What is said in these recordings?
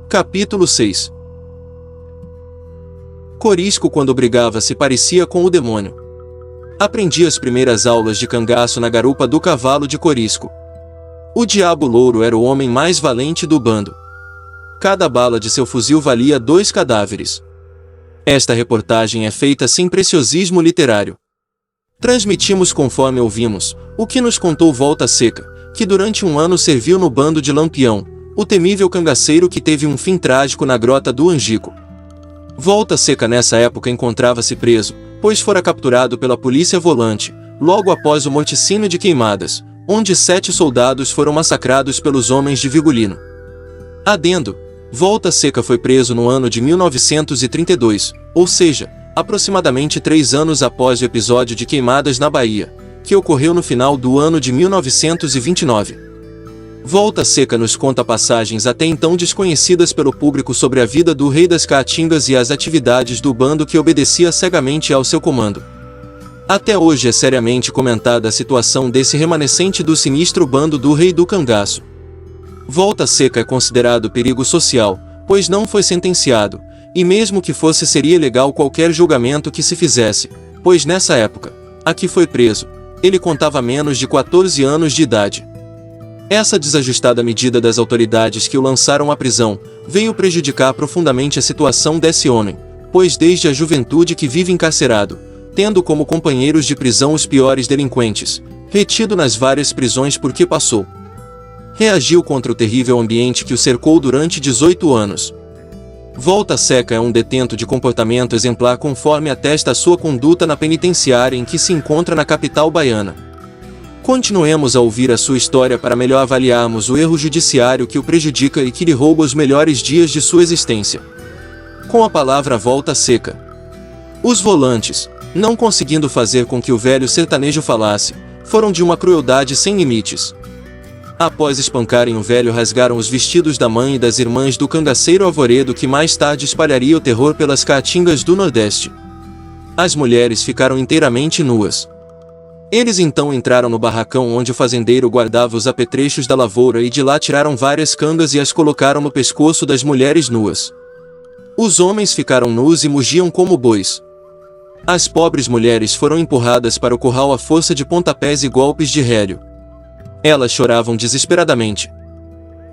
Capítulo 6. Corisco, quando brigava, se parecia com o demônio. Aprendi as primeiras aulas de cangaço na garupa do cavalo de Corisco. O Diabo Louro era o homem mais valente do bando. Cada bala de seu fuzil valia 2 cadáveres. Esta reportagem é feita sem preciosismo literário. Transmitimos conforme ouvimos, o que nos contou Volta Seca, que durante um ano serviu no bando de Lampião, o temível cangaceiro que teve um fim trágico na grota do Angico. Volta Seca nessa época encontrava-se preso, pois fora capturado pela polícia volante, logo após o morticínio de Queimadas, onde 7 soldados foram massacrados pelos homens de Vigolino. Adendo: Volta Seca foi preso no ano de 1932, ou seja, aproximadamente 3 anos após o episódio de Queimadas na Bahia, que ocorreu no final do ano de 1929. Volta Seca nos conta passagens até então desconhecidas pelo público sobre a vida do Rei das Caatingas e as atividades do bando que obedecia cegamente ao seu comando. Até hoje é seriamente comentada a situação desse remanescente do sinistro bando do Rei do Cangaço. Volta Seca é considerado perigo social, pois não foi sentenciado, e mesmo que fosse seria ilegal qualquer julgamento que se fizesse, pois nessa época, a que foi preso, ele contava menos de 14 anos de idade. Essa desajustada medida das autoridades que o lançaram à prisão veio prejudicar profundamente a situação desse homem, pois desde a juventude que vive encarcerado, tendo como companheiros de prisão os piores delinquentes, retido nas várias prisões por que passou. Reagiu contra o terrível ambiente que o cercou durante 18 anos. Volta Seca é um detento de comportamento exemplar conforme atesta a sua conduta na penitenciária em que se encontra na capital baiana. Continuemos a ouvir a sua história para melhor avaliarmos o erro judiciário que o prejudica e que lhe rouba os melhores dias de sua existência. Com a palavra Volta Seca. Os volantes, não conseguindo fazer com que o velho sertanejo falasse, foram de uma crueldade sem limites. Após espancarem o velho, rasgaram os vestidos da mãe e das irmãs do cangaceiro Arvoredo, que mais tarde espalharia o terror pelas caatingas do Nordeste. As mulheres ficaram inteiramente nuas. Eles então entraram no barracão onde o fazendeiro guardava os apetrechos da lavoura e de lá tiraram várias cangas e as colocaram no pescoço das mulheres nuas. Os homens ficaram nus e mugiam como bois. As pobres mulheres foram empurradas para o curral à força de pontapés e golpes de rélio. Elas choravam desesperadamente.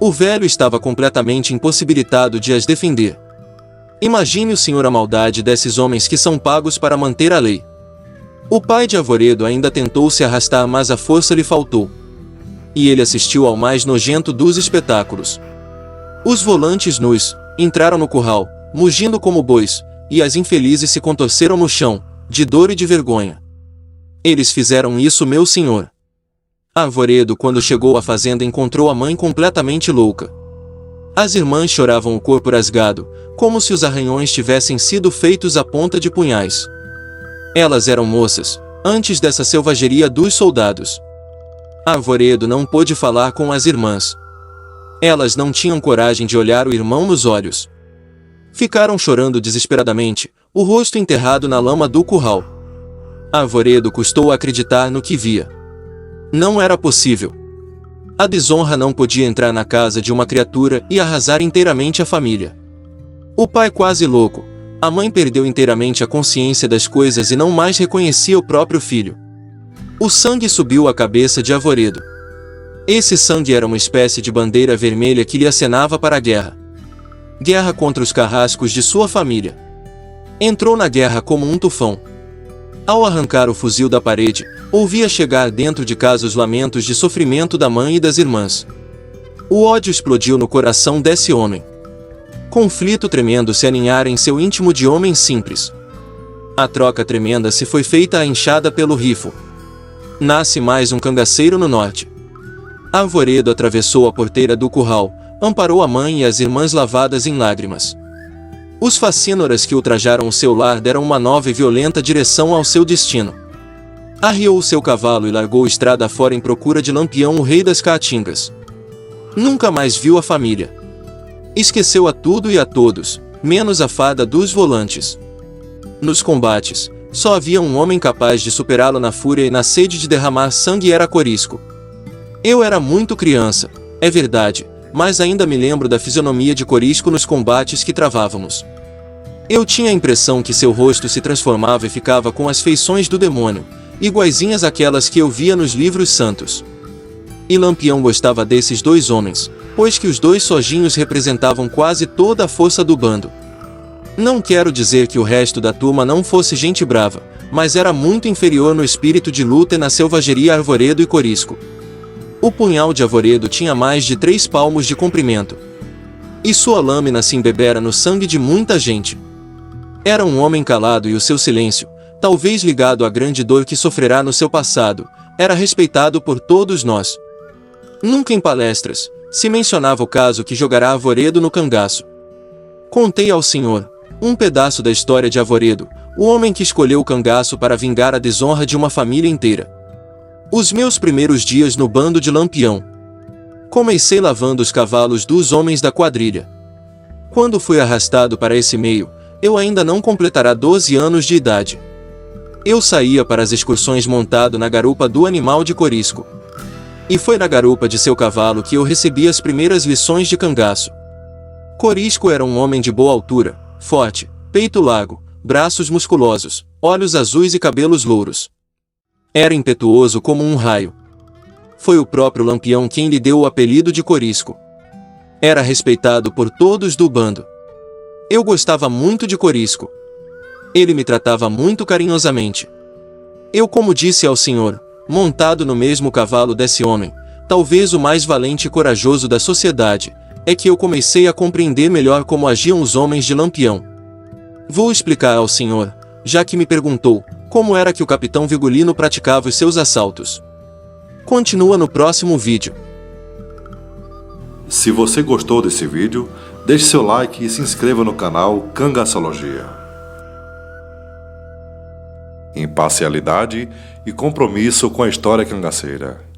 O velho estava completamente impossibilitado de as defender. Imagine o senhor a maldade desses homens que são pagos para manter a lei. O pai de Arvoredo ainda tentou se arrastar, mas a força lhe faltou. E ele assistiu ao mais nojento dos espetáculos. Os volantes nus entraram no curral, mugindo como bois, e as infelizes se contorceram no chão, de dor e de vergonha. Eles fizeram isso, meu senhor. Arvoredo, quando chegou à fazenda, encontrou a mãe completamente louca. As irmãs choravam o corpo rasgado, como se os arranhões tivessem sido feitos à ponta de punhais. Elas eram moças, antes dessa selvageria dos soldados. Arvoredo não pôde falar com as irmãs. Elas não tinham coragem de olhar o irmão nos olhos. Ficaram chorando desesperadamente, o rosto enterrado na lama do curral. Arvoredo custou acreditar no que via. Não era possível. A desonra não podia entrar na casa de uma criatura e arrasar inteiramente a família. O pai quase louco, a mãe perdeu inteiramente a consciência das coisas e não mais reconhecia o próprio filho. O sangue subiu à cabeça de Arvoredo. Esse sangue era uma espécie de bandeira vermelha que lhe acenava para a guerra. Guerra contra os carrascos de sua família. Entrou na guerra como um tufão. Ao arrancar o fuzil da parede, ouvia chegar dentro de casa os lamentos de sofrimento da mãe e das irmãs. O ódio explodiu no coração desse homem. Conflito tremendo se aninhara em seu íntimo de homem simples. A troca tremenda se foi feita à enxada pelo rifo. Nasce mais um cangaceiro no norte. Arvoredo atravessou a porteira do curral, amparou a mãe e as irmãs lavadas em lágrimas. Os facínoras que ultrajaram o seu lar deram uma nova e violenta direção ao seu destino. Arriou o seu cavalo e largou estrada fora em procura de Lampião, o rei das Caatingas. Nunca mais viu a família. Esqueceu a tudo e a todos, menos a fada dos volantes. Nos combates, só havia um homem capaz de superá-lo na fúria e na sede de derramar sangue, era Corisco. Eu era muito criança, é verdade, mas ainda me lembro da fisionomia de Corisco nos combates que travávamos. Eu tinha a impressão que seu rosto se transformava e ficava com as feições do demônio, iguaizinhas àquelas que eu via nos livros santos. E Lampião gostava desses dois homens, pois que os dois sozinhos representavam quase toda a força do bando. Não quero dizer que o resto da turma não fosse gente brava, mas era muito inferior no espírito de luta e na selvageria a Arvoredo e Corisco. O punhal de Arvoredo tinha mais de 3 palmos de comprimento. E sua lâmina se embebera no sangue de muita gente. Era um homem calado e o seu silêncio, talvez ligado à grande dor que sofrerá no seu passado, era respeitado por todos nós. Nunca em palestras se mencionava o caso que jogará Arvoredo no cangaço. Contei ao senhor um pedaço da história de Arvoredo, o homem que escolheu o cangaço para vingar a desonra de uma família inteira. Os meus primeiros dias no bando de Lampião. Comecei lavando os cavalos dos homens da quadrilha. Quando fui arrastado para esse meio, eu ainda não completará 12 anos de idade. Eu saía para as excursões montado na garupa do animal de Corisco. E foi na garupa de seu cavalo que eu recebi as primeiras lições de cangaço. Corisco era um homem de boa altura, forte, peito largo, braços musculosos, olhos azuis e cabelos louros. Era impetuoso como um raio. Foi o próprio Lampião quem lhe deu o apelido de Corisco. Era respeitado por todos do bando. Eu gostava muito de Corisco. Ele me tratava muito carinhosamente. Eu, como disse ao senhor, montado no mesmo cavalo desse homem, talvez o mais valente e corajoso da sociedade, é que eu comecei a compreender melhor como agiam os homens de Lampião. Vou explicar ao senhor, já que me perguntou, como era que o capitão Vigolino praticava os seus assaltos. Continua no próximo vídeo. Se você gostou desse vídeo, deixe seu like e se inscreva no canal Cangaçologia. Imparcialidade e compromisso com a história cangaceira.